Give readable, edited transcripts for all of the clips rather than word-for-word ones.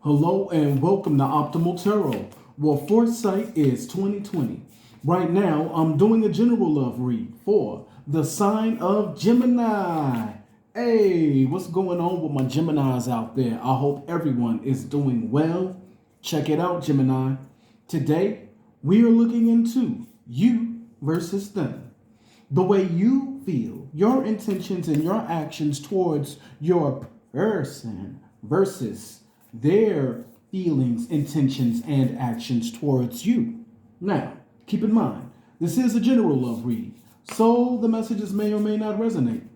Hello and welcome to Optimal Tarot. Well, foresight is 2020. Right now, I'm doing a general love read for the sign of Gemini. Hey, what's going on with my Geminis out there? I hope everyone is doing well. Check it out, Gemini. Today, we are looking into you versus them. The way you feel, your intentions and your actions towards your person versus their feelings, intentions, and actions towards you. Now, keep in mind, this is a general love read, so the messages may or may not resonate.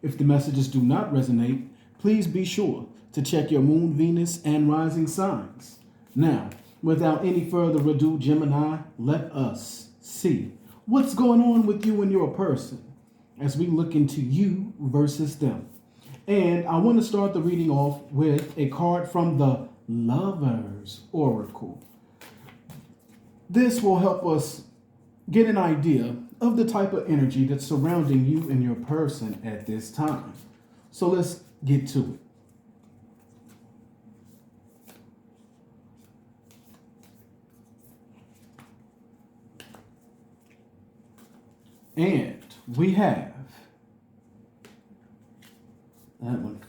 If the messages do not resonate, please be sure to check your moon, Venus, and rising signs. Now, without any further ado, Gemini, let us see what's going on with you and your person as we look into you versus them. And I want to start the reading off with a card from the Lovers Oracle. This will help us get an idea of the type of energy that's surrounding you and your person at this time. So let's get to it. And we have that one.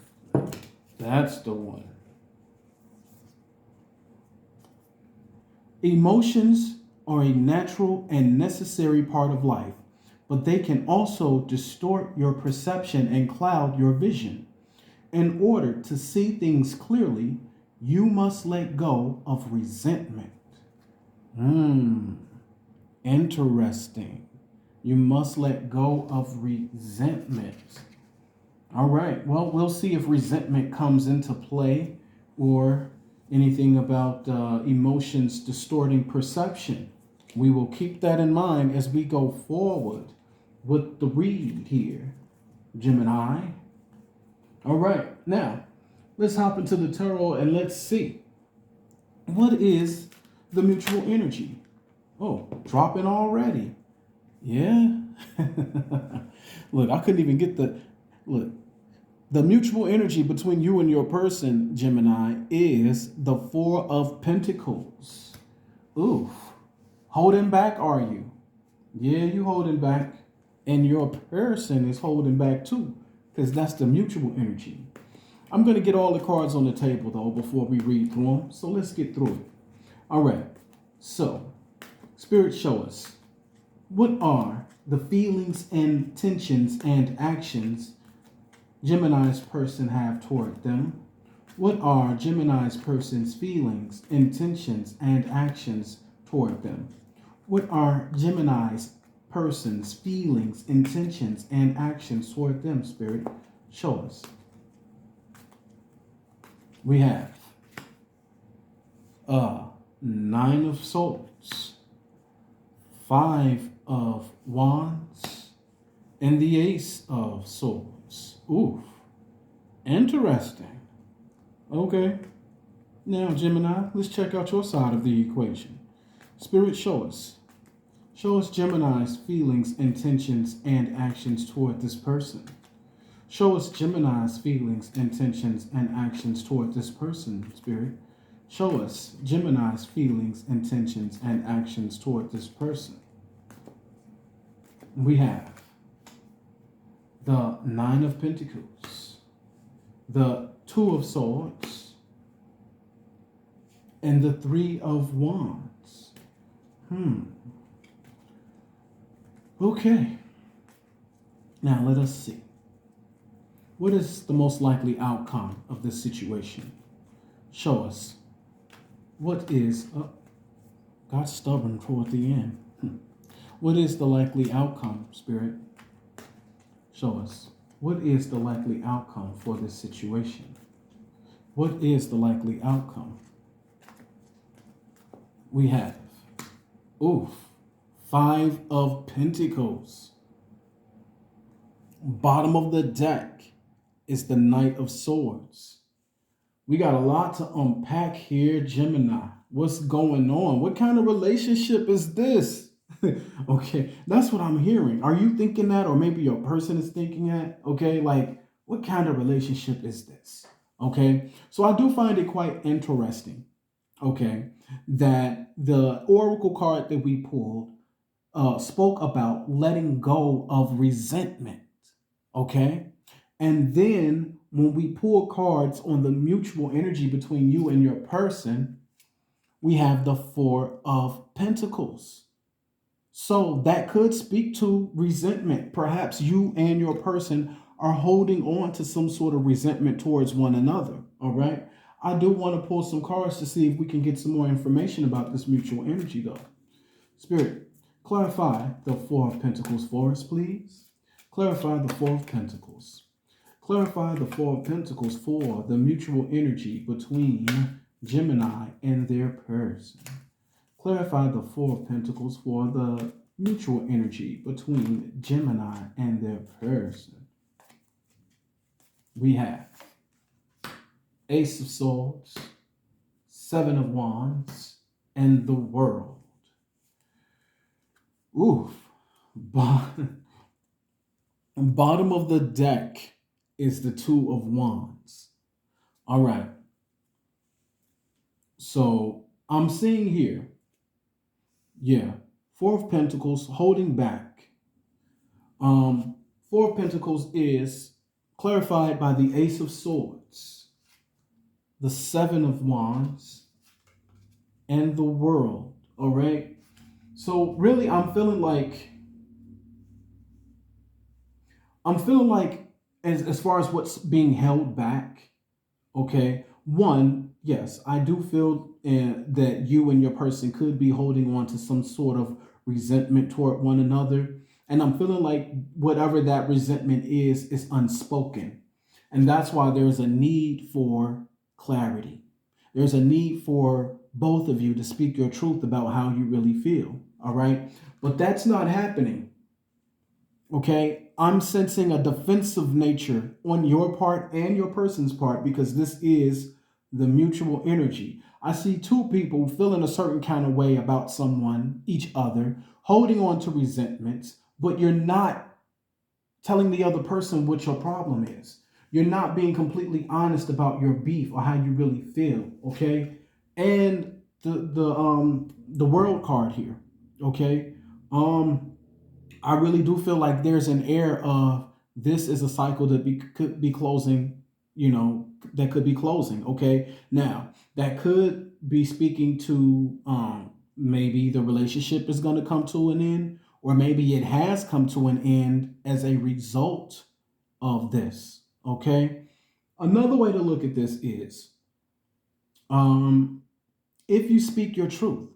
That's the one. Emotions are a natural and necessary part of life, but they can also distort your perception and cloud your vision. In order to see things clearly, you must let go of resentment. Interesting. You must let go of resentment. All right. Well, we'll see if resentment comes into play or anything about emotions distorting perception. We will keep that in mind as we go forward with the read here, Gemini. All right. Now, let's hop into the tarot and let's see. What is the mutual energy? Oh, dropping already. Yeah. Look, I couldn't even get the mutual energy between you and your person, Gemini, is the Four of Pentacles. Oof. Holding back, are you? Yeah, you holding back. And your person is holding back too, because that's the mutual energy. I'm going to get all the cards on the table, though, before we read through them. So let's get through it. All right. So, Spirit, show us. What are the feelings, intentions, and actions Gemini's person have toward them? What are Gemini's person's feelings, intentions, and actions toward them? What are Gemini's person's feelings, intentions, and actions toward them, Spirit? Show us. We have Nine of Swords, Five of Wands, and the Ace of Swords. Oof. Interesting. Okay. Now, Gemini, let's check out your side of the equation. Spirit, show us. Show us Gemini's feelings, intentions, and actions toward this person. Show us Gemini's feelings, intentions, and actions toward this person, Spirit. Show us Gemini's feelings, intentions, and actions toward this person. We have the Nine of Pentacles, the Two of Swords, and the Three of Wands. Okay. Now let us see. What is the most likely outcome of this situation? Show us. What is... got stubborn toward the end. What is the likely outcome, Spirit? Show us. What is the likely outcome for this situation? What is the likely outcome? We have, Five of Pentacles. Bottom of the deck is the Knight of Swords. We got a lot to unpack here, Gemini. What's going on? What kind of relationship is this? Okay, that's what I'm hearing. Are you thinking that? Or maybe your person is thinking that? Okay, like, what kind of relationship is this? Okay, so I do find it quite interesting. Okay, that the oracle card that we pulled spoke about letting go of resentment. Okay, and then when we pull cards on the mutual energy between you and your person, we have the Four of Pentacles. So that could speak to resentment. Perhaps you and your person are holding on to some sort of resentment towards one another. All right. I do want to pull some cards to see if we can get some more information about this mutual energy, though. Spirit, clarify the Four of Pentacles for us, please. Clarify the Four of Pentacles. Clarify the Four of Pentacles for the mutual energy between Gemini and their person. Clarify the Four of Pentacles for the mutual energy between Gemini and their person. We have Ace of Swords, Seven of Wands, and the World. Oof. Bottom of the deck is the Two of Wands. All right. So I'm seeing here, yeah, Four of Pentacles holding back. Four of Pentacles is clarified by the Ace of Swords, the Seven of Wands, and the World. All right. So really, I'm feeling like as far as what's being held back. Okay. One, yes, I do feel that you and your person could be holding on to some sort of resentment toward one another. And I'm feeling like whatever that resentment is unspoken. And that's why there's a need for clarity. There's a need for both of you to speak your truth about how you really feel. All right. But that's not happening. Okay. I'm sensing a defensive nature on your part and your person's part because this is the mutual energy. I see two people feeling a certain kind of way about someone, each other, holding on to resentments, but you're not telling the other person what your problem is. You're not being completely honest about your beef or how you really feel, okay? And the world card here, okay? I really do feel like there's an air of this is a cycle that could be closing, that could be closing, okay? Now, that could be speaking to maybe the relationship is going to come to an end, or maybe it has come to an end as a result of this, okay? Another way to look at this is if you speak your truth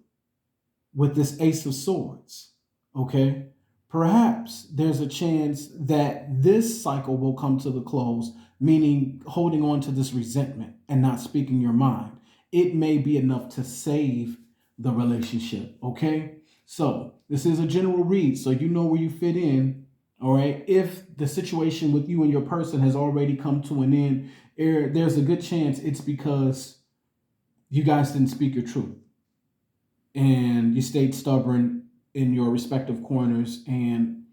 with this Ace of Swords, okay, perhaps there's a chance that this cycle will come to the close, meaning holding on to this resentment and not speaking your mind. It may be enough to save the relationship, okay? So this is a general read, so you know where you fit in, all right? If the situation with you and your person has already come to an end, there's a good chance it's because you guys didn't speak your truth and you stayed stubborn in your respective corners and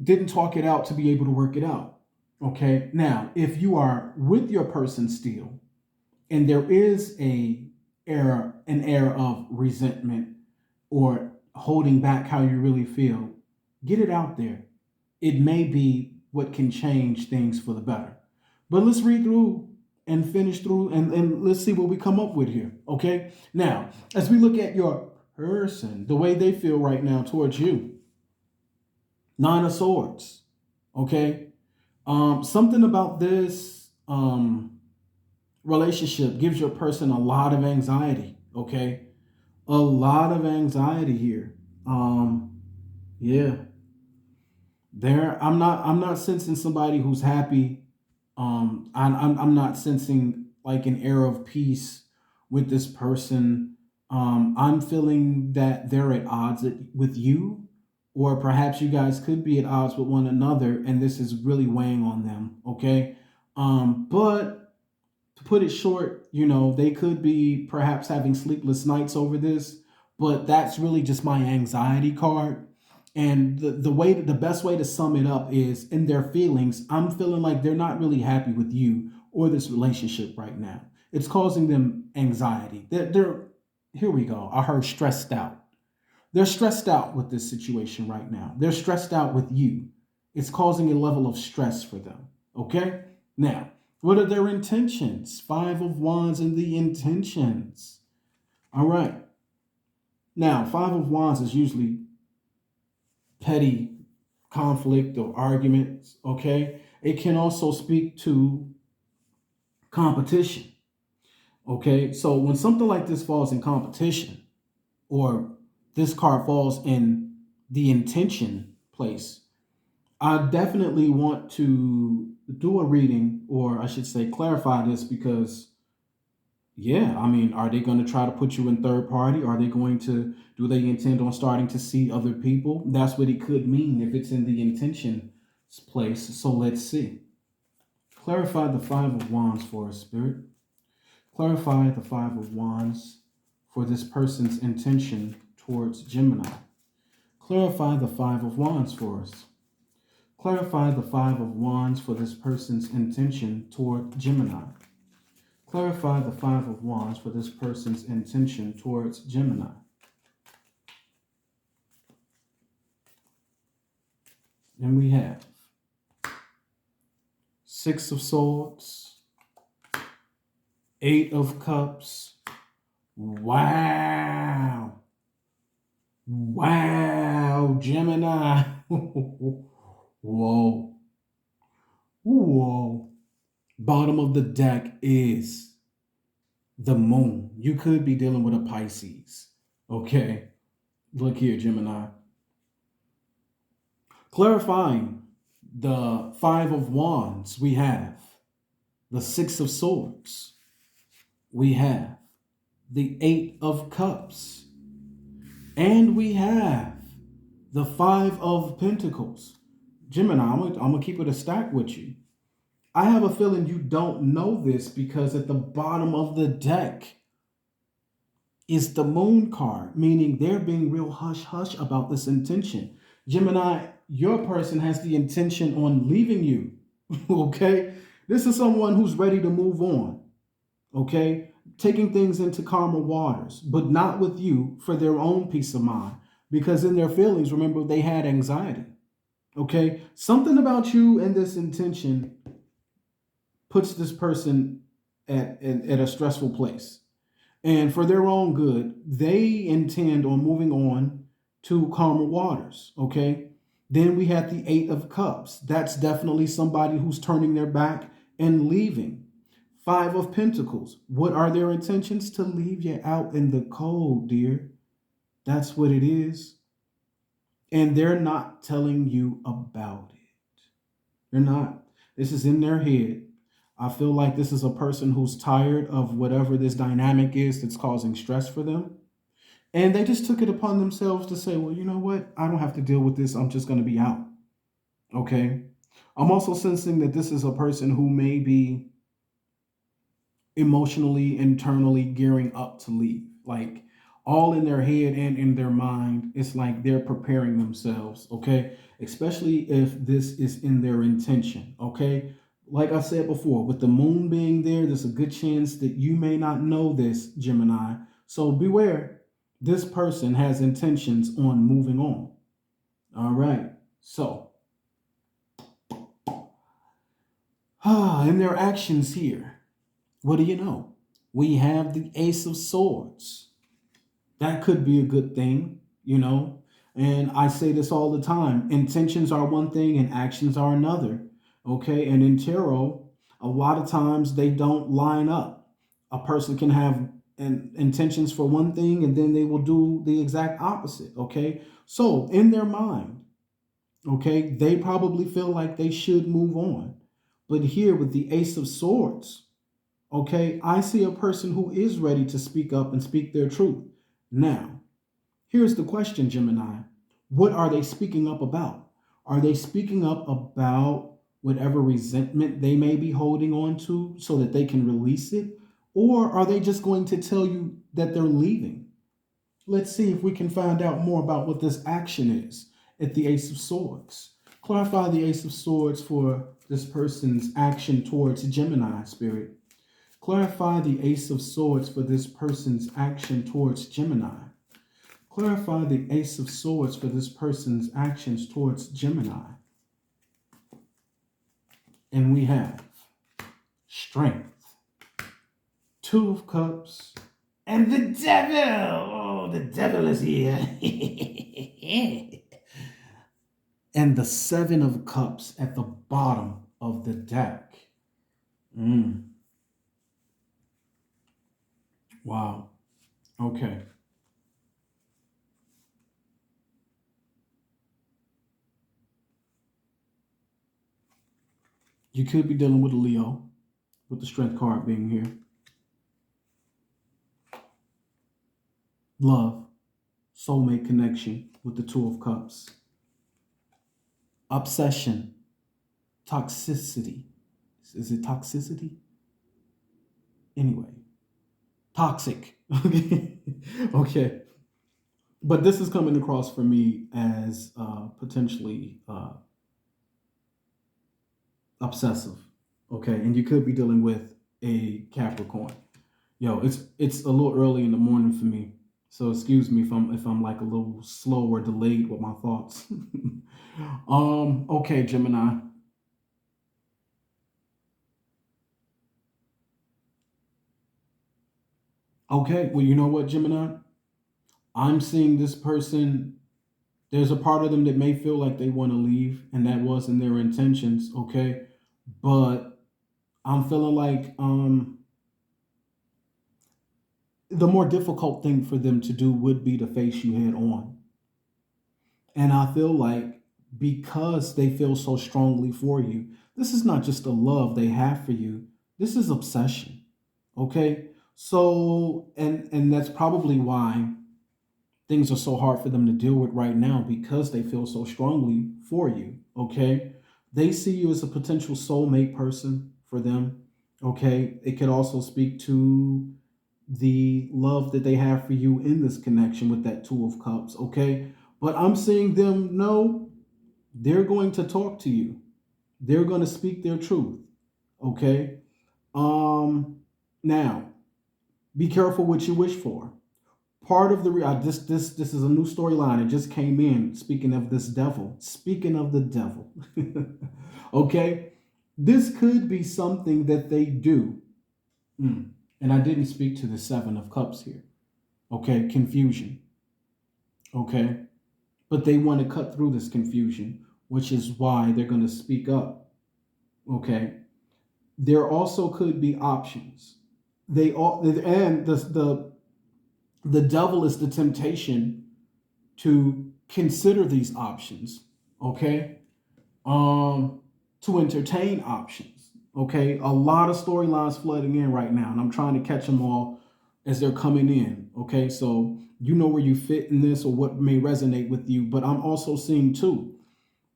didn't talk it out to be able to work it out. Okay. Now, if you are with your person still, and there is an air of resentment or holding back how you really feel, get it out there. It may be what can change things for the better. But let's read through and finish through and let's see what we come up with here. Okay. Now, as we look at your person, the way they feel right now towards you, Nine of Swords. Okay. Something about this relationship gives your person a lot of anxiety. Okay. A lot of anxiety here. Yeah. I'm not sensing somebody who's happy. I'm not sensing like an air of peace with this person. I'm feeling that they're at odds with you, or perhaps you guys could be at odds with one another, and this is really weighing on them. Okay. But to put it short, they could be perhaps having sleepless nights over this, but that's really just my anxiety card. And the best way to sum it up is in their feelings, I'm feeling like they're not really happy with you or this relationship right now. It's causing them anxiety. They're here we go. I heard stressed out. They're stressed out with this situation right now. They're stressed out with you. It's causing a level of stress for them. Okay? Now, what are their intentions? Five of Wands and the intentions. All right. Now, Five of Wands is usually petty conflict or arguments. Okay? It can also speak to competition. Okay? So when something like this falls in competition, or this card falls in the intention place, I definitely want to do a reading, or I should say clarify this, because yeah, I mean, are they going to try to put you in third party? Are they going to, do they intend on starting to see other people? That's what it could mean if it's in the intention place. So let's see. Clarify the Five of Wands for us, Spirit. Clarify the Five of Wands for this person's intention towards Gemini. Clarify the Five of Wands for us. Clarify the Five of Wands for this person's intention toward Gemini. Clarify the Five of Wands for this person's intention towards Gemini. And we have Six of Swords, Eight of Cups. Wow. Wow, Gemini. Whoa. Whoa. Bottom of the deck is the moon. You could be dealing with a Pisces. Okay. Look here, Gemini. Clarifying the Five of Wands, we have the Six of Swords. We have the Eight of Cups. And we have the Five of Pentacles. Gemini, I'm going to keep it a stack with you. I have a feeling you don't know this, because at the bottom of the deck is the Moon card, meaning they're being real hush-hush about this intention. Gemini, your person has the intention on leaving you, okay? This is someone who's ready to move on, okay? Taking things into calmer waters, but not with you, for their own peace of mind, because in their feelings, remember, they had anxiety, okay? Something about you and this intention puts this person at a stressful place. And for their own good, they intend on moving on to calmer waters, okay? Then we had the Eight of Cups. That's definitely somebody who's turning their back and leaving. Five of Pentacles. What are their intentions? To leave you out in the cold, dear. That's what it is. And they're not telling you about it. They're not. This is in their head. I feel like this is a person who's tired of whatever this dynamic is that's causing stress for them. And they just took it upon themselves to say, well, you know what? I don't have to deal with this. I'm just going to be out. Okay. I'm also sensing that this is a person who may be emotionally, internally gearing up to leave. Like all in their head and in their mind. It's like they're preparing themselves. Okay. Especially if this is in their intention. Okay. Like I said before, with the moon being there, there's a good chance that you may not know this, Gemini. So beware. This person has intentions on moving on. All right. So, and their actions here. What do you know? We have the Ace of Swords. That could be a good thing, you know. And I say this all the time. Intentions are one thing and actions are another. Okay. And in tarot, a lot of times they don't line up. A person can have intentions for one thing and then they will do the exact opposite. Okay. So in their mind, okay, they probably feel like they should move on. But here with the Ace of Swords, okay, I see a person who is ready to speak up and speak their truth. Now, here's the question, Gemini. What are they speaking up about? Are they speaking up about whatever resentment they may be holding on to so that they can release it? Or are they just going to tell you that they're leaving? Let's see if we can find out more about what this action is at the Ace of Swords. Clarify the Ace of Swords for this person's action towards Gemini, Spirit. Clarify the Ace of Swords for this person's action towards Gemini. Clarify the Ace of Swords for this person's actions towards Gemini. And we have Strength, Two of Cups, and the Devil. Oh, the Devil is here. And the Seven of Cups at the bottom of the deck. Wow. Okay. You could be dealing with a Leo, with the Strength card being here. Love, soulmate connection with the Two of Cups. Obsession, toxicity. Is it toxicity? Anyway, toxic. Okay. But this is coming across for me as potentially obsessive. Okay. And you could be dealing with a Capricorn. Yo, it's a little early in the morning for me. So excuse me if I'm like a little slow or delayed with my thoughts. Okay, Gemini. Okay, well, you know what, Gemini? I'm seeing this person, there's a part of them that may feel like they want to leave, and that wasn't their intentions, okay? But I'm feeling like the more difficult thing for them to do would be to face you head on. And I feel like because they feel so strongly for you, this is not just the love they have for you, this is obsession. Okay? So and that's probably why things are so hard for them to deal with right now, because they feel so strongly for you. Okay? They see you as a potential soulmate person for them. Okay? It could also speak to the love that they have for you in this connection with that Two of Cups. Okay? But I'm seeing them know they're going to talk to you. They're going to speak their truth. Okay? Now, be careful what you wish for. Part of the this is a new storyline. It just came in. Speaking of this devil. Speaking of the devil. Okay? This could be something that they do. And I didn't speak to the Seven of Cups here. Okay? Confusion. Okay? But they want to cut through this confusion, which is why they're going to speak up. Okay? There also could be options. They all, and the devil is the temptation to consider these options. Okay? To entertain options. Okay? A lot of storylines flooding in right now, and I'm trying to catch them all as they're coming in. Okay? So you know where you fit in this or what may resonate with you, but I'm also seeing too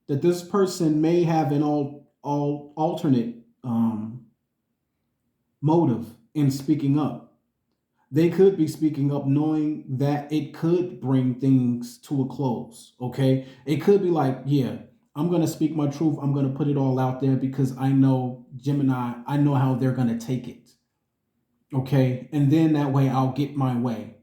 that this person may have an alternate motive in speaking up. They could be speaking up knowing that it could bring things to a close. Okay? It could be like, yeah, I'm going to speak my truth. I'm going to put it all out there because I know Gemini, I know how they're going to take it. Okay? And then that way I'll get my way.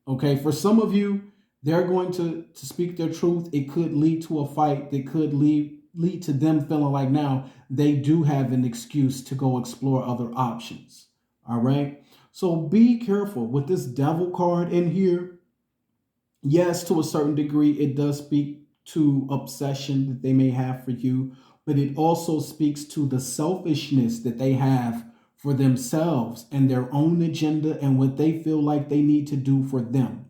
Okay? For some of you, they're going to speak their truth. It could lead to a fight. It could lead to them feeling like now they do have an excuse to go explore other options. All right? So be careful with this devil card in here. Yes, to a certain degree, it does speak to obsession that they may have for you, but it also speaks to the selfishness that they have for themselves and their own agenda and what they feel like they need to do for them.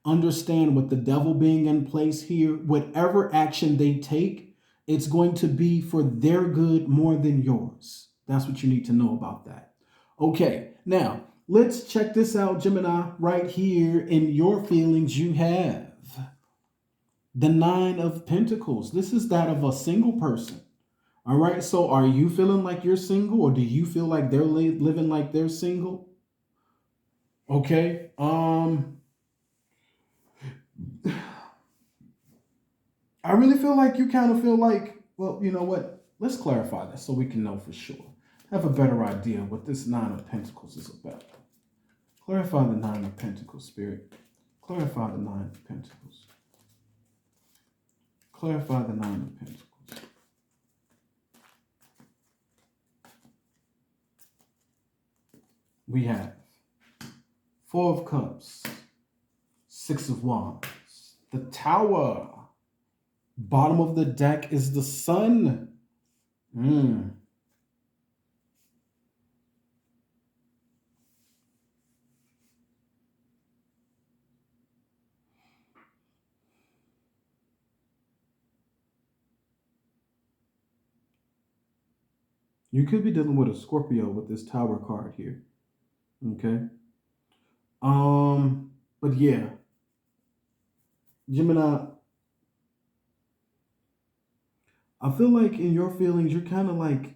Understand, with the devil being in place here, whatever action they take, it's going to be for their good more than yours. That's what you need to know about that. Okay, now let's check this out, Gemini. Right here in your feelings, you have the Nine of Pentacles. This is that of a single person. All right, so are you feeling like you're single, or do you feel like they're living like they're single? Okay, I really feel like you kind of feel like, well, you know what? Let's clarify this so we can know for sure. Have a better idea what this Nine of Pentacles is about. Clarify the Nine of Pentacles, Spirit. Clarify the Nine of Pentacles. Clarify the Nine of Pentacles. We have Four of Cups, Six of Wands, the Tower. Bottom of the deck is the Sun. You could be dealing with a Scorpio with this Tower card here. Okay. But yeah. Gemini, I feel like in your feelings, you're kind of like,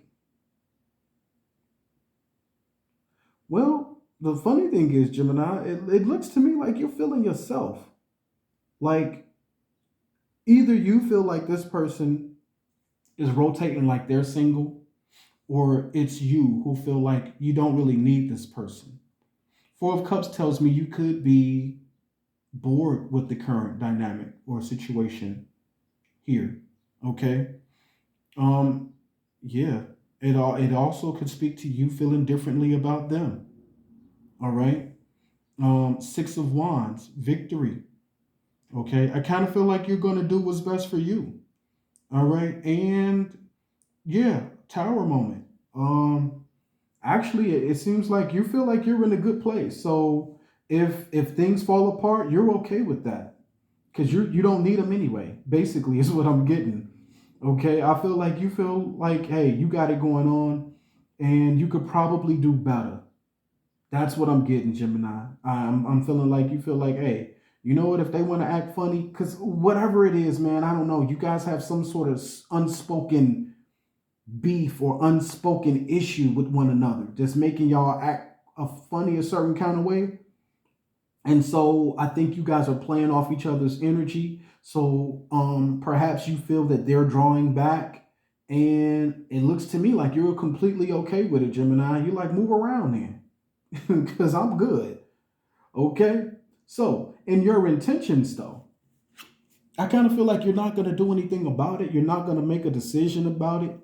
well, the funny thing is, Gemini, it looks to me like you're feeling yourself. Like, either you feel like this person is rotating like they're single, or it's you who feel like you don't really need this person. Four of Cups tells me you could be bored with the current dynamic or situation here. Okay. Yeah. It also could speak to you feeling differently about them. All right. Six of Wands, victory. Okay. I kind of feel like you're gonna do what's best for you. All right. And yeah, Tower moment. Actually, it seems like you feel like you're in a good place. So if things fall apart, you're okay with that because you don't need them anyway. Basically, is what I'm getting. Okay, I feel like you feel like, hey, you got it going on, and you could probably do better. That's what I'm getting, Gemini. I'm feeling like you feel like, hey, you know what? If they want to act funny, because whatever it is, man, I don't know. You guys have some sort of unspoken beef or unspoken issue with one another, just making y'all act a certain kind of way. And so I think you guys are playing off each other's energy. So perhaps you feel that they're drawing back. And it looks to me like you're completely okay with it, Gemini. You like, move around then. Because I'm good. Okay? So in your intentions though, I kind of feel like you're not going to do anything about it. You're not going to make a decision about it.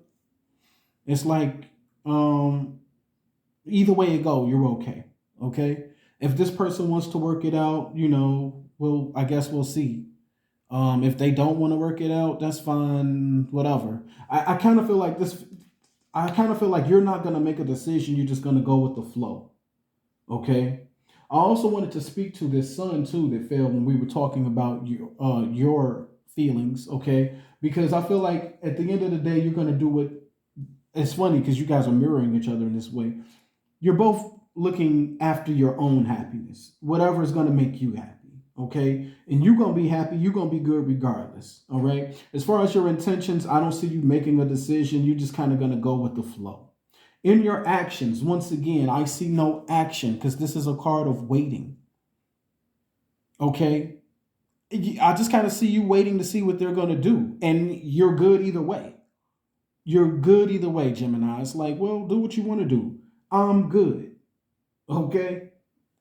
It's like either way it go, you're okay. Okay? If this person wants to work it out, I guess we'll see. If they don't want to work it out, that's fine, whatever. I kind of feel like this. I kind of feel like you're not going to make a decision. You're just going to go with the flow. Okay. I also wanted to speak to this sun too that fell when we were talking about your feelings. Okay. Because I feel like at the end of the day, you're going to do what. It's funny because you guys are mirroring each other in this way. You're both looking after your own happiness, whatever is going to make you happy. Okay. And you're going to be happy. You're going to be good regardless. All right. As far as your intentions, I don't see you making a decision. You're just kind of going to go with the flow. In your actions, once again, I see no action because this is a card of waiting. Okay. I just kind of see you waiting to see what they're going to do. And you're good either way. You're good either way, Gemini. It's like, well, do what you want to do. I'm good. Okay.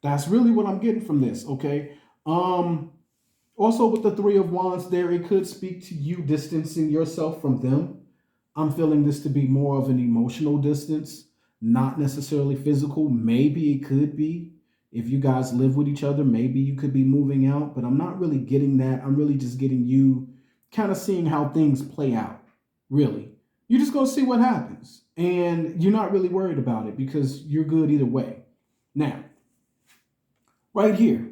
That's really what I'm getting from this. Okay. Also with the Three of Wands there, it could speak to you distancing yourself from them. I'm feeling this to be more of an emotional distance, not necessarily physical. Maybe it could be. If you guys live with each other, maybe you could be moving out, but I'm not really getting that. I'm really just getting you kind of seeing how things play out. Really. You're just going to see what happens. And you're not really worried about it because you're good either way. Now, right here,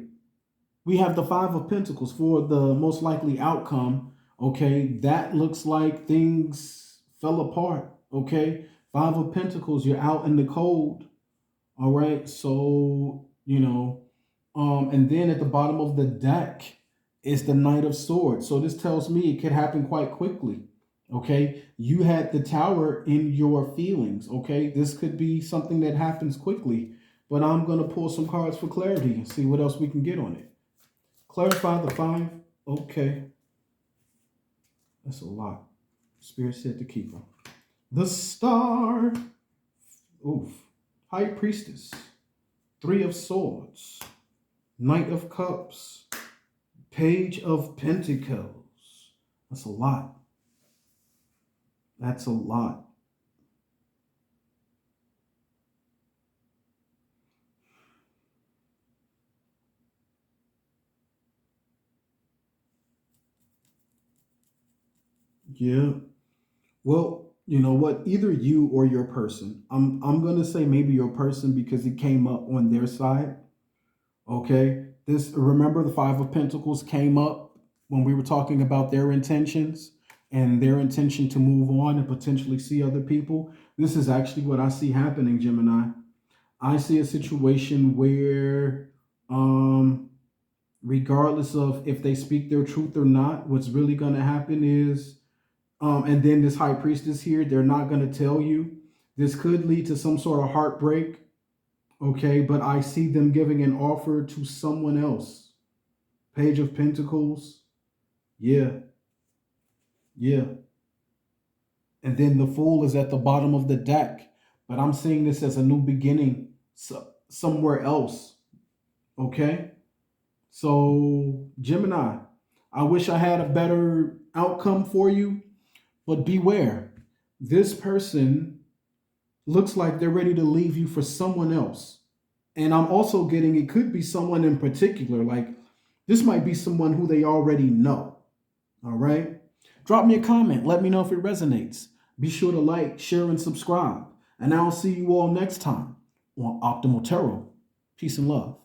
we have the Five of Pentacles for the most likely outcome. Okay, that looks like things fell apart. Okay, Five of Pentacles, you're out in the cold. All right, so, and then at the bottom of the deck is the Knight of Swords. So this tells me it could happen quite quickly. Okay, you had the Tower in your feelings. Okay, this could be something that happens quickly, but I'm going to pull some cards for clarity and see what else we can get on it. Clarify the five. Okay. That's a lot. Spirit said to keep them. The Star. Oof. High Priestess. Three of Swords. Knight of Cups. Page of Pentacles. That's a lot. That's a lot. Yeah. Well, you know what? Either you or your person. I'm gonna say maybe your person because it came up on their side. Okay. This remember the Five of Pentacles came up when we were talking about their intentions and their intention to move on and potentially see other people. This is actually what I see happening, Gemini. I see a situation where regardless of if they speak their truth or not, what's really gonna happen is and then this high priestess here, they're not going to tell you. This could lead to some sort of heartbreak. Okay. But I see them giving an offer to someone else. Page of Pentacles. Yeah. Yeah. And then the Fool is at the bottom of the deck. But I'm seeing this as a new beginning somewhere else. Okay. So, Gemini, I wish I had a better outcome for you. But beware, this person looks like they're ready to leave you for someone else. And I'm also getting it could be someone in particular. Like this might be someone who they already know. All right. Drop me a comment. Let me know if it resonates. Be sure to like, share, and subscribe. And I'll see you all next time on Optimal Tarot. Peace and love.